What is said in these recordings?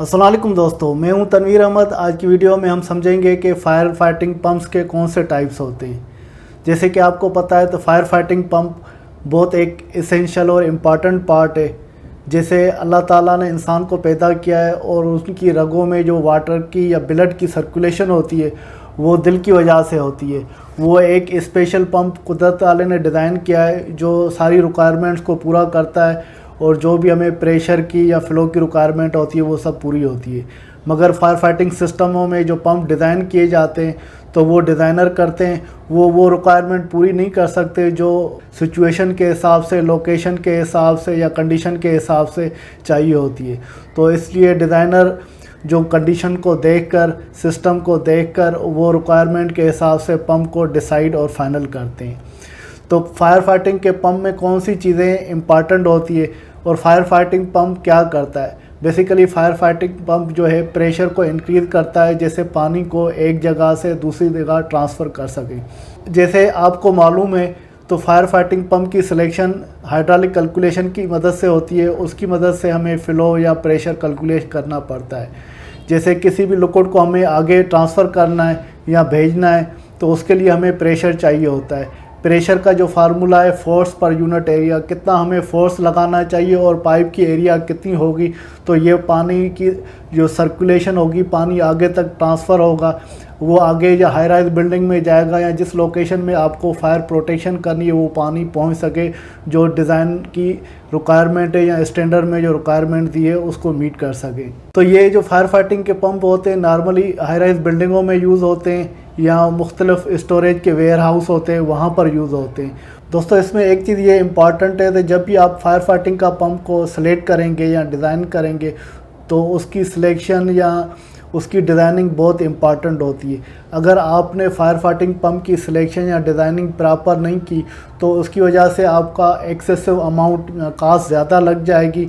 अस्सलाम वालेकुम दोस्तों, मैं हूं तनवीर अहमद। आज की वीडियो में हम समझेंगे कि फायर फाइटिंग पंप्स के कौन से टाइप्स होते हैं। जैसे कि आपको पता है तो फायर फाइटिंग पंप बहुत एक इसेंशियल और इम्पॉर्टेंट पार्ट है। जैसे अल्लाह ताला ने इंसान को पैदा किया है और उनकी रगों में जो वाटर की या ब्लड की सर्कुलेशन होती है वो दिल की वजह से होती है। वो एक स्पेशल पंप कुदरत वाले ने डिज़ाइन किया है जो सारी रिक्वायरमेंट्स को पूरा करता है और जो भी हमें प्रेशर की या फ़्लो की रिक्वायरमेंट होती है वो सब पूरी होती है। मगर फायर फाइटिंग सिस्टमों में जो पंप डिज़ाइन किए जाते हैं तो वो डिज़ाइनर करते हैं, वो रिक्वायरमेंट पूरी नहीं कर सकते जो सिचुएशन के हिसाब से, लोकेशन के हिसाब से या कंडीशन के हिसाब से चाहिए होती है। तो इसलिए डिज़ाइनर जो कंडीशन को देखकर, सिस्टम को देखकर वो रिक्वायरमेंट के हिसाब से पंप को डिसाइड और फाइनल करते हैं। तो फायर फाइटिंग के पंप में कौन सी चीज़ें इम्पॉर्टेंट होती है और फायर फाइटिंग पंप क्या करता है। बेसिकली फायर फाइटिंग पंप जो है प्रेशर को इंक्रीज़ करता है, जैसे पानी को एक जगह से दूसरी जगह ट्रांसफ़र कर सके। जैसे आपको मालूम है तो फायर फाइटिंग पंप की सिलेक्शन हाइड्रोलिक कैलकुलेशन की मदद से होती है। उसकी मदद से हमें फ़्लो या प्रेशर कैलकुलेट करना पड़ता है। जैसे किसी भी लिक्विड को हमें आगे ट्रांसफ़र करना है या भेजना है तो उसके लिए हमें प्रेशर चाहिए होता है। प्रेशर का जो फार्मूला है फोर्स पर यूनिट एरिया, कितना हमें फोर्स लगाना चाहिए और पाइप की एरिया कितनी होगी तो ये पानी की जो सर्कुलेशन होगी, पानी आगे तक ट्रांसफ़र होगा, वो आगे या हाई राइज बिल्डिंग में जाएगा या जिस लोकेशन में आपको फायर प्रोटेक्शन करनी है वो पानी पहुंच सके, जो डिज़ाइन की रिक्वायरमेंट है या स्टैंडर्ड में जो रिक्वायरमेंट दी है उसको मीट कर सके। तो ये जो फायर फाइटिंग के पंप होते हैं नॉर्मली हाई राइज बिल्डिंगों में यूज़ होते हैं या मुख्तलिफ स्टोरेज के वेयर हाउस होते हैं वहाँ पर यूज़ होते हैं। दोस्तों इसमें एक चीज़ ये इम्पॉर्टेंट है कि जब भी आप फायर फाइटिंग का पंप को सेलेक्ट करेंगे या डिज़ाइन करेंगे तो उसकी सिलेक्शन या उसकी डिज़ाइनिंग बहुत इम्पॉर्टेंट होती है। अगर आपने फायर फाइटिंग पंप की सिलेक्शन या डिज़ाइनिंग प्रॉपर नहीं की तो उसकी वजह से आपका एक्सेसिव अमाउंट कास्ट ज़्यादा लग जाएगी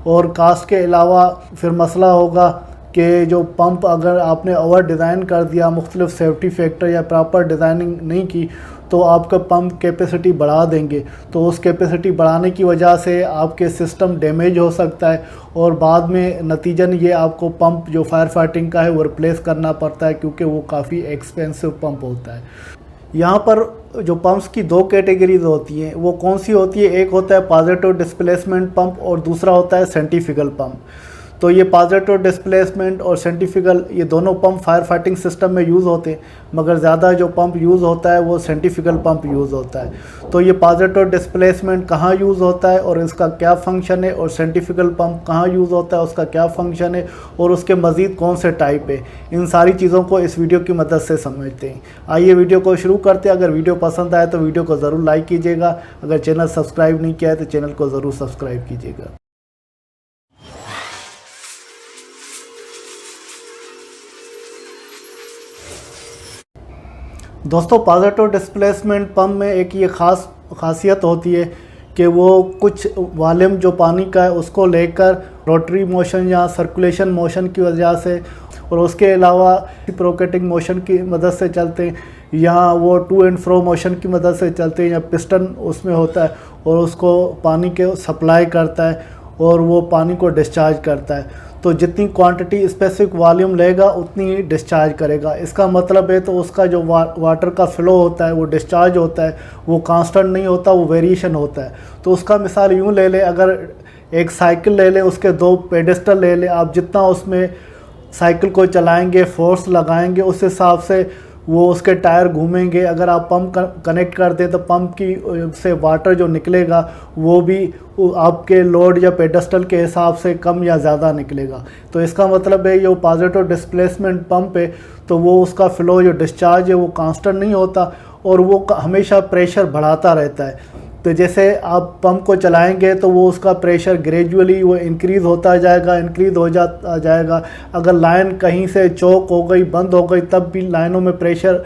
और कास्ट के अलावा फिर मसला होगा कि जो पंप अगर आपने ओवर डिज़ाइन कर दिया, मुख्तलिफ सेफ्टी फैक्टर या प्रॉपर डिज़ाइनिंग नहीं की तो आपका पंप कैपेसिटी बढ़ा देंगे। तो उस कैपेसिटी बढ़ाने की वजह से आपके सिस्टम डैमेज हो सकता है और बाद में नतीजन ये आपको पंप जो फायर फाइटिंग का है वो रिप्लेस करना पड़ता है क्योंकि वो काफ़ी एक्सपेंसिव पंप होता है। यहाँ पर जो पंप्स की दो कैटेगरीज होती हैं वो कौन सी होती है, एक होता है पॉजिटिव डिस्प्लेसमेंट पंप और दूसरा होता है सेंट्रीफ्यूगल पंप। तो ये पॉजिटिव डिस्प्लेसमेंट और सेंट्रीफ्यूगल ये दोनों पंप फायर फाइटिंग सिस्टम में यूज़ होते हैं, मगर ज़्यादा जो पंप यूज़ होता है वो सेंट्रीफ्यूगल पंप यूज़ होता है। तो ये पॉजिटिव डिस्प्लेसमेंट कहाँ यूज़ होता है और इसका क्या फ़ंक्शन है और सेंट्रीफ्यूगल पंप कहाँ यूज़ होता है उसका क्या फ़ंक्शन है और उसके मज़ीद कौन से टाइप है, इन सारी चीज़ों को इस वीडियो की मदद से समझते हैं। आइए वीडियो को शुरू करते हैं। अगर वीडियो पसंद आए तो वीडियो को ज़रूर लाइक कीजिएगा। अगर चैनल सब्सक्राइब नहीं किया है तो चैनल को ज़रूर सब्सक्राइब कीजिएगा। दोस्तों पॉजिटिव डिस्प्लेसमेंट पंप में एक ये खासियत होती है कि वो कुछ वॉल्यूम जो पानी का है उसको लेकर रोटरी मोशन या सर्कुलेशन मोशन की वजह से और उसके अलावा प्रोकेटिंग मोशन की मदद से चलते हैं या वो टू एंड फ्रो मोशन की मदद से चलते हैं या पिस्टन उसमें होता है और उसको पानी के सप्लाई करता है और वो पानी को डिस्चार्ज करता है। तो जितनी क्वांटिटी स्पेसिफिक वॉल्यूम लेगा उतनी ही डिस्चार्ज करेगा। इसका मतलब है तो उसका जो वाटर का फ़्लो होता है वो डिस्चार्ज होता है, वो कांस्टेंट नहीं होता, वो वेरिएशन होता है। तो उसका मिसाल यूँ ले लें, अगर एक साइकिल ले लें, उसके दो पेडेस्टल ले लें, आप जितना उसमें साइकिल को चलाएंगे, फोर्स लगाएंगे, उस हिसाब से वो उसके टायर घूमेंगे। अगर आप पंप कनेक्ट कर दें तो पंप की से वाटर जो निकलेगा वो भी आपके लोड या पेडस्टल के हिसाब से कम या ज़्यादा निकलेगा। तो इसका मतलब है ये पॉजिटिव डिस्प्लेसमेंट पंप है तो वो उसका फ़्लो जो डिस्चार्ज है वो कांस्टेंट नहीं होता और वो हमेशा प्रेशर बढ़ाता रहता है। तो जैसे आप पंप को चलाएंगे तो वो उसका प्रेशर ग्रेजुअली वो इंक्रीज़ होता जाएगा। अगर लाइन कहीं से चौक हो गई, बंद हो गई, तब भी लाइनों में प्रेशर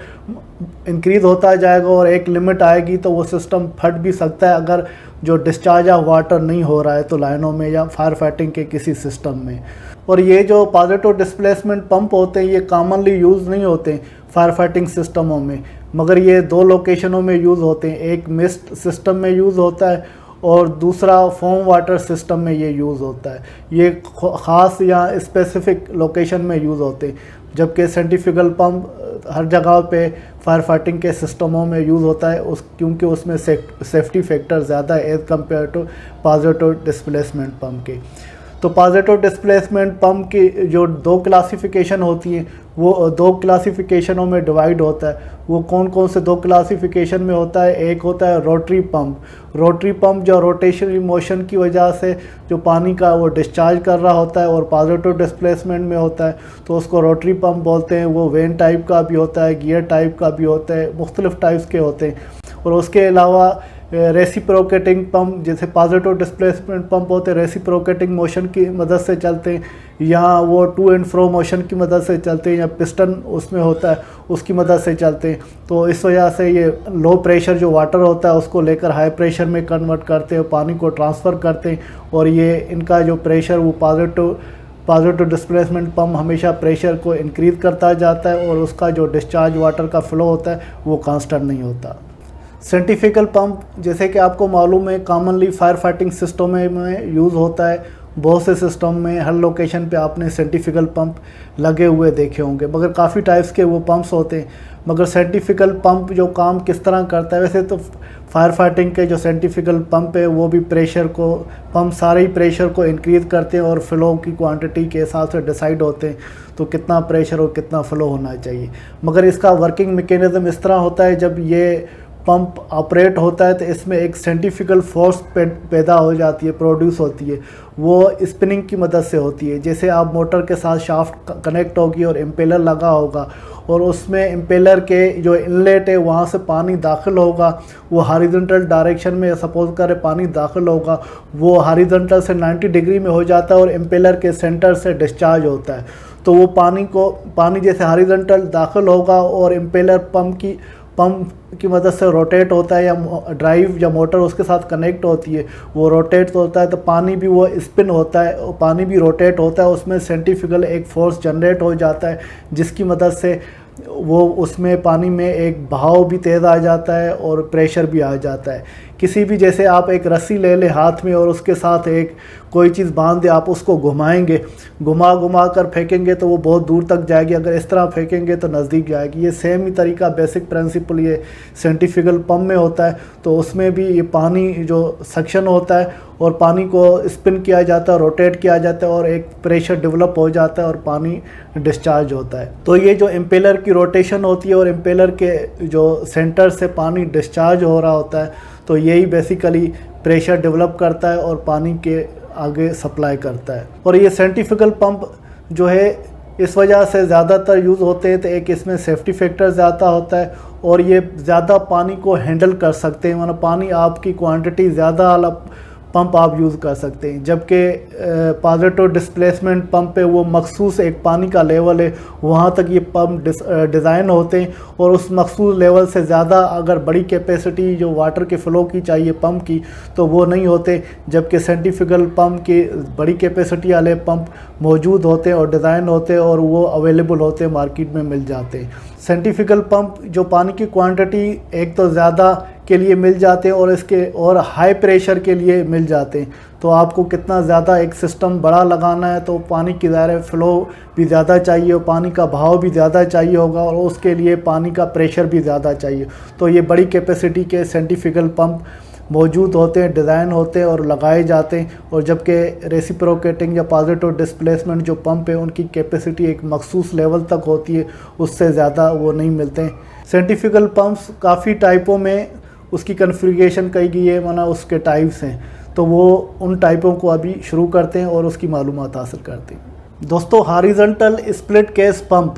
इंक्रीज़ होता जाएगा और एक लिमिट आएगी तो वो सिस्टम फट भी सकता है अगर जो डिस्चार्ज ऑफ वाटर नहीं हो रहा है तो लाइनों में या फायर फाइटिंग के किसी सिस्टम में। और ये जो पॉजिटिव डिस्प्लेसमेंट पंप होते हैं ये कॉमनली यूज़ नहीं होते फायर फाइटिंग सिस्टमों में, मगर ये दो लोकेशनों में यूज़ होते हैं। एक मिस्ट सिस्टम में यूज़ होता है और दूसरा फोम वाटर सिस्टम में ये यूज़ होता है। ये ख़ास या स्पेसिफिक लोकेशन में यूज़ होते हैं, जबकि सेंट्रीफ्यूगल पंप हर जगह पे फायर फाइटिंग के सिस्टमों में यूज़ होता है क्योंकि उसमें सेफ्टी फैक्टर ज़्यादा है as compare to positive displacement pump के। तो पॉजिटिव डिस्प्लेसमेंट पंप की जो 2 क्लासिफिकेशन होती हैं वो 2 क्लासिफिकेशनों में डिवाइड होता है। वो कौन कौन से 2 क्लासिफिकेशन में होता है? एक होता है रोटरी पंप। रोटरी पंप जो रोटेशनल मोशन की वजह से जो पानी का वो डिस्चार्ज कर रहा होता है और पॉजिटिव डिस्प्लेसमेंट में होता है, तो उसको रोटरी पंप बोलते हैं। वो वेन टाइप का भी होता है, गियर टाइप का भी होता है, मुख्तलिफ टाइप्स के होते हैं। और उसके अलावा रेसिप्रोकेटिंग पंप, जैसे पॉजिटिव डिस्प्लेसमेंट पंप होते हैं रेसिप्रोकेटिंग मोशन की मदद से चलते हैं, या वो टू एंड फ्रो मोशन की मदद से चलते हैं, या पिस्टन उसमें होता है उसकी मदद से चलते हैं। तो इस वजह से ये लो प्रेशर जो वाटर होता है उसको लेकर हाई प्रेशर में कन्वर्ट करते हैं, पानी को ट्रांसफ़र करते हैं। और ये इनका जो प्रेशर वो पॉजिटिव डिस्प्लेसमेंट पंप हमेशा प्रेशर को इंक्रीज़ करता जाता है और उसका जो डिस्चार्ज वाटर का फ़्लो होता है वो कांस्टेंट नहीं होता। सेंट्रीफ्यूगल पंप, जैसे कि आपको मालूम है, कॉमनली फायर फाइटिंग सिस्टम में यूज़ होता है। बहुत से सिस्टम में हर लोकेशन पे आपने सेंट्रीफ्यूगल पंप लगे हुए देखे होंगे, मगर काफ़ी टाइप्स के वो पंप्स होते हैं। मगर सेंट्रीफ्यूगल पंप जो काम किस तरह करता है, वैसे तो फायर फाइटिंग के जो सेंट्रीफ्यूगल पंप है वो भी पंप सारे ही प्रेशर को इंक्रीज़ करते हैं और फ़्लो की क्वांटिटी के हिसाब से डिसाइड होते हैं तो कितना प्रेशर और कितना फ़्लो होना चाहिए। मगर इसका वर्किंग मैकेनिज़्म इस तरह होता है, जब ये पंप ऑपरेट होता है तो इसमें एक सेंट्रीफ्यूगल फोर्स पैदा हो जाती है, प्रोड्यूस होती है। वो स्पिनिंग की मदद से होती है। जैसे आप मोटर के साथ शाफ्ट कनेक्ट होगी और इम्पेलर लगा होगा और उसमें इम्पेलर के जो इनलेट है वहाँ से पानी दाखिल होगा, वो हॉरिजॉन्टल डायरेक्शन में सपोज करें पानी दाखिल होगा, वो हॉरिजॉन्टल से 90 डिग्री में हो जाता है और इम्पेलर के सेंटर से डिस्चार्ज होता है। तो वो पानी जैसे हॉरिजॉन्टल दाखिल होगा और इम्पेलर पंप की मदद से रोटेट होता है, या ड्राइव या मोटर उसके साथ कनेक्ट होती है, वो रोटेट होता है तो पानी भी वो स्पिन होता है और पानी भी रोटेट होता है। उसमें सेंट्रीफ्यूगल एक फोर्स जनरेट हो जाता है जिसकी मदद से वो उसमें पानी में एक बहाव भी तेज़ आ जाता है और प्रेशर भी आ जाता है। किसी भी, जैसे आप एक रस्सी ले लें हाथ में और उसके साथ एक कोई चीज़ बांध दे, आप उसको घुमाएंगे, घुमा कर फेंकेंगे तो वो बहुत दूर तक जाएगी, अगर इस तरह फेंकेंगे तो नज़दीक जाएगी। ये सेम ही तरीका, बेसिक प्रिंसिपल ये सेंट्रीफ्यूगल पंप में होता है। तो उसमें भी ये पानी जो सक्शन होता है और पानी को स्पिन किया जाता है, रोटेट किया जाता है और एक प्रेशर डेवलप हो जाता है और पानी डिस्चार्ज होता है। तो ये जो इम्पेलर की रोटेशन होती है और इम्पेलर के जो सेंटर से पानी डिस्चार्ज हो रहा होता है, तो यही बेसिकली प्रेशर डेवलप करता है और पानी के आगे सप्लाई करता है। और ये सेंट्रीफ्यूगल पंप जो है इस वजह से ज़्यादातर यूज़ होते हैं, तो एक इसमें सेफ्टी फैक्टर ज़्यादा होता है और ये ज़्यादा पानी को हैंडल कर सकते हैं, मतलब पानी आपकी क्वांटिटी ज़्यादा वाला पंप आप यूज़ कर सकते हैं। जबकि पॉजिटिव डिस्प्लेसमेंट पंप पे वो मखसूस एक पानी का लेवल है, वहाँ तक ये पंप डिज़ाइन होते हैं और उस मखसूस लेवल से ज़्यादा अगर बड़ी कैपेसिटी जो वाटर के फ़्लो की चाहिए पंप की तो वो नहीं होते। जबकि सेंट्रीफ्यूगल पंप की बड़ी कैपेसिटी वाले पंप मौजूद होते हैं और डिज़ाइन होते हैं और वो अवेलेबल होते हैं, मार्केट में मिल जाते हैं। सेंट्रीफ्यूगल पंप जो पानी की क्वांटिटी एक तो ज़्यादा के लिए मिल जाते हैं और हाई प्रेशर के लिए मिल जाते हैं। तो आपको कितना ज़्यादा एक सिस्टम बड़ा लगाना है तो पानी की ज़ाहिर फ़्लो भी ज़्यादा चाहिए और पानी का बहाव भी ज़्यादा चाहिए होगा और उसके लिए पानी का प्रेशर भी ज़्यादा चाहिए। तो ये बड़ी कैपेसिटी के सेंट्रीफ्यूगल पंप मौजूद होते हैं, डिज़ाइन होते हैं और लगाए जाते हैं। और जबकि रेसिप्रोकेटिंग या पॉजिटिव डिस्प्लेसमेंट जो पंप है उनकी कैपेसिटी एक मखसूस लेवल तक होती है, उससे ज़्यादा वो नहीं मिलते हैं। सेंट्रीफ्यूगल पंप्स काफ़ी टाइपों में उसकी कन्फिगरेशन कही गई है, माना उसके टाइप्स हैं, तो वो उन टाइपों को अभी शुरू करते हैं और उसकी मालूमात हासिल करते हैं। दोस्तों, horizontal split case pump,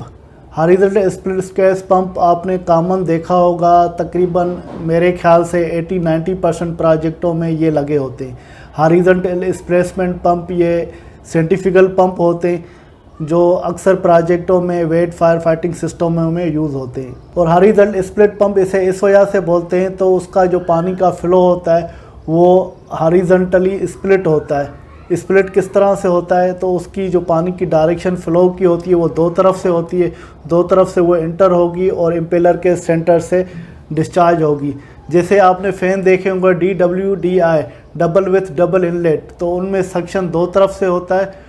horizontal split case pump आपने कॉमन देखा होगा, तकरीबन मेरे ख्याल से 80-90% प्रोजेक्टों में ये लगे होते हैं। हॉरिजॉन्टल डिस्प्लेसमेंट पंप ये सेंट्रीफ्यूगल पंप होते हैं जो अक्सर प्रोजेक्टों में वेट फायर फाइटिंग सिस्टमों में यूज़ होते हैं। और हॉरिजॉन्टल स्प्लिट पंप इसे इस वजह से बोलते हैं तो उसका जो पानी का फ़्लो होता है वो हॉरिजॉन्टली स्प्लिट होता है। स्प्लिट किस तरह से होता है, तो उसकी जो पानी की डायरेक्शन फ़्लो की होती है वो दो तरफ से होती है, दो तरफ से वो इंटर होगी और इम्पेलर के सेंटर से डिस्चार्ज होगी। जैसे आपने फ़ैन देखे होंगे DWDI, double with double inlet, तो उनमें सक्शन दो तरफ से होता है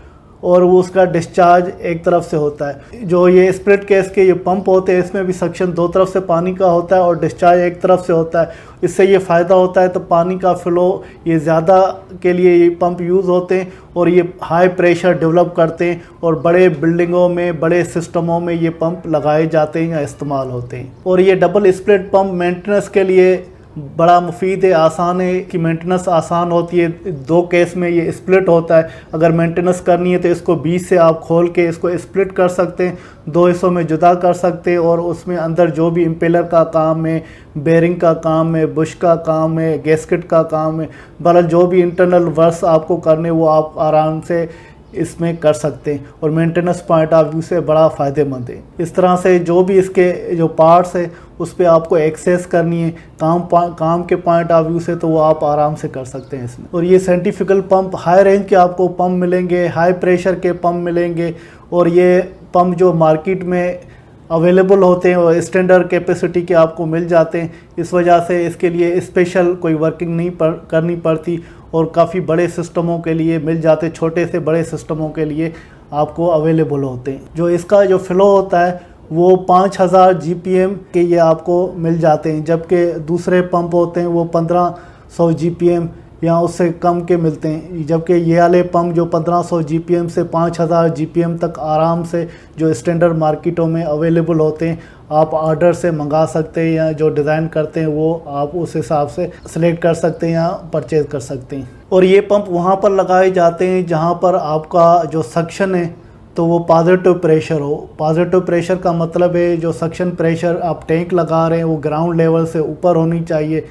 और वो उसका डिस्चार्ज एक तरफ से होता है। जो ये स्प्लिट केस के ये पंप होते हैं इसमें भी सक्शन दो तरफ से पानी का होता है और डिस्चार्ज एक तरफ से होता है। इससे ये फ़ायदा होता है तो पानी का फ़्लो ये ज़्यादा के लिए ये पंप यूज़ होते हैं और ये हाई प्रेशर डेवलप करते हैं और बड़े बिल्डिंगों में, बड़े सिस्टमों में ये पंप लगाए जाते हैं या इस्तेमाल होते हैं। और ये डबल स्प्लिट पंप मेंटेनेंस के लिए बड़ा मुफीद है, आसान है कि मेंटेनेंस आसान होती है। दो केस में ये स्प्लिट होता है, अगर मेंटेनेंस करनी है तो इसको बीच से आप खोल के इसको स्प्लिट कर सकते हैं, दो हिस्सों में जुदा कर सकते हैं और उसमें अंदर जो भी इम्पेलर का काम है, बेरिंग का काम है, बुश का काम है, गैस्केट का काम है, बहरहाल जो भी इंटरनल वर्क्स आपको करने वो आप आराम से इसमें कर सकते हैं और मेंटेनेंस पॉइंट ऑफ व्यू से बड़ा फ़ायदेमंद है। इस तरह से जो भी इसके जो पार्ट्स है उस पर आपको एक्सेस करनी है काम के पॉइंट ऑफ व्यू से, तो वो आप आराम से कर सकते हैं इसमें। और ये साइंटिफिकल पंप हाई रेंज के आपको पंप मिलेंगे, हाई प्रेशर के पंप मिलेंगे और ये पंप जो मार्केट में अवेलेबल होते हैं और स्टैंडर्ड कैपेसिटी के आपको मिल जाते हैं। इस वजह से इसके लिए स्पेशल कोई वर्किंग नहीं करनी पड़ती और काफ़ी बड़े सिस्टमों के लिए मिल जाते, छोटे से बड़े सिस्टमों के लिए आपको अवेलेबल होते हैं। जो इसका जो फ़्लो होता है वो 5000 GPM के ये आपको मिल जाते हैं, जबकि दूसरे पंप होते हैं वो 1500 GPM या उससे कम के मिलते हैं। जबकि ये वाले पंप जो 1500 GPM से 5000 GPM तक आराम से जो स्टैंडर्ड मार्केटों में अवेलेबल होते हैं, आप ऑर्डर से मंगा सकते हैं या जो डिज़ाइन करते हैं वो आप उस हिसाब से सेलेक्ट कर सकते हैं या परचेज़ कर सकते हैं। और ये पंप वहाँ पर लगाए जाते हैं जहाँ पर आपका जो सक्शन है तो वो पॉजिटिव प्रेशर हो। पॉजिटिव प्रेशर का मतलब है जो सक्शन प्रेशर आप टैंक लगा रहे हैं वो ग्राउंड लेवल से ऊपर होनी चाहिए।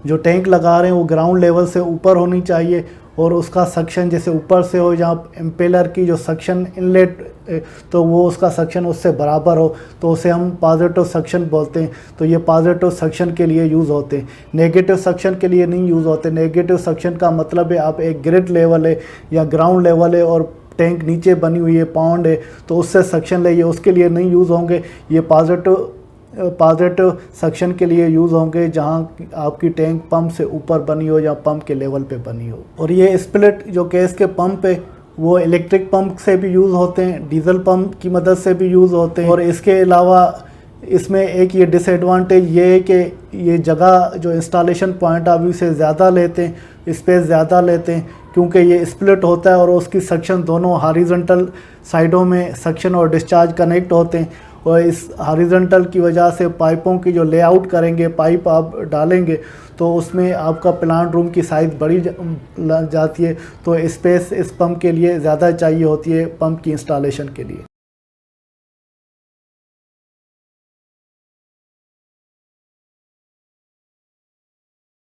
जो टैंक लगा रहे हैं वो ग्राउंड लेवल से ऊपर होनी चाहिए और उसका सक्शन जैसे ऊपर से हो, जहाँ एम्पेलर की जो सक्शन इनलेट तो वो उसका सक्शन उससे बराबर हो, तो उसे हम पॉजिटिव सक्शन बोलते हैं। तो ये पॉजिटिव सक्शन के लिए यूज़ होते हैं, नेगेटिव सक्शन के लिए नहीं यूज़ होते। नेगेटिव सक्शन का मतलब है आप एक ग्रिड लेवल है या ग्राउंड लेवल है और टैंक नीचे बनी हुई है, पाउंड है, तो उससे सक्शन ले, ये उसके लिए नहीं यूज़ होंगे। ये पॉजिटिव सक्शन के लिए यूज़ होंगे जहाँ आपकी टैंक पंप से ऊपर बनी हो या पंप के लेवल पे बनी हो। और ये स्प्लिट जो केस के पंप है वो इलेक्ट्रिक पंप से भी यूज़ होते हैं, डीजल पंप की मदद से भी यूज़ होते हैं। और इसके अलावा इसमें एक ये डिसएडवांटेज ये है कि ये जगह जो इंस्टॉलेशन पॉइंट ऑफ व्यू से ज़्यादा लेते हैं, स्पेस ज़्यादा लेते हैं, क्योंकि ये स्प्लिट होता है और उसकी सक्शन दोनों हॉरिजॉन्टल साइडों में सक्शन और डिस्चार्ज कनेक्ट होते हैं। और इस हॉरिजॉन्टल की वजह से पाइपों की जो लेआउट करेंगे, पाइप आप डालेंगे तो उसमें आपका प्लांट रूम की साइज़ बड़ी जाती है, तो स्पेस इस पंप के लिए ज़्यादा चाहिए होती है पंप की इंस्टॉलेशन के लिए।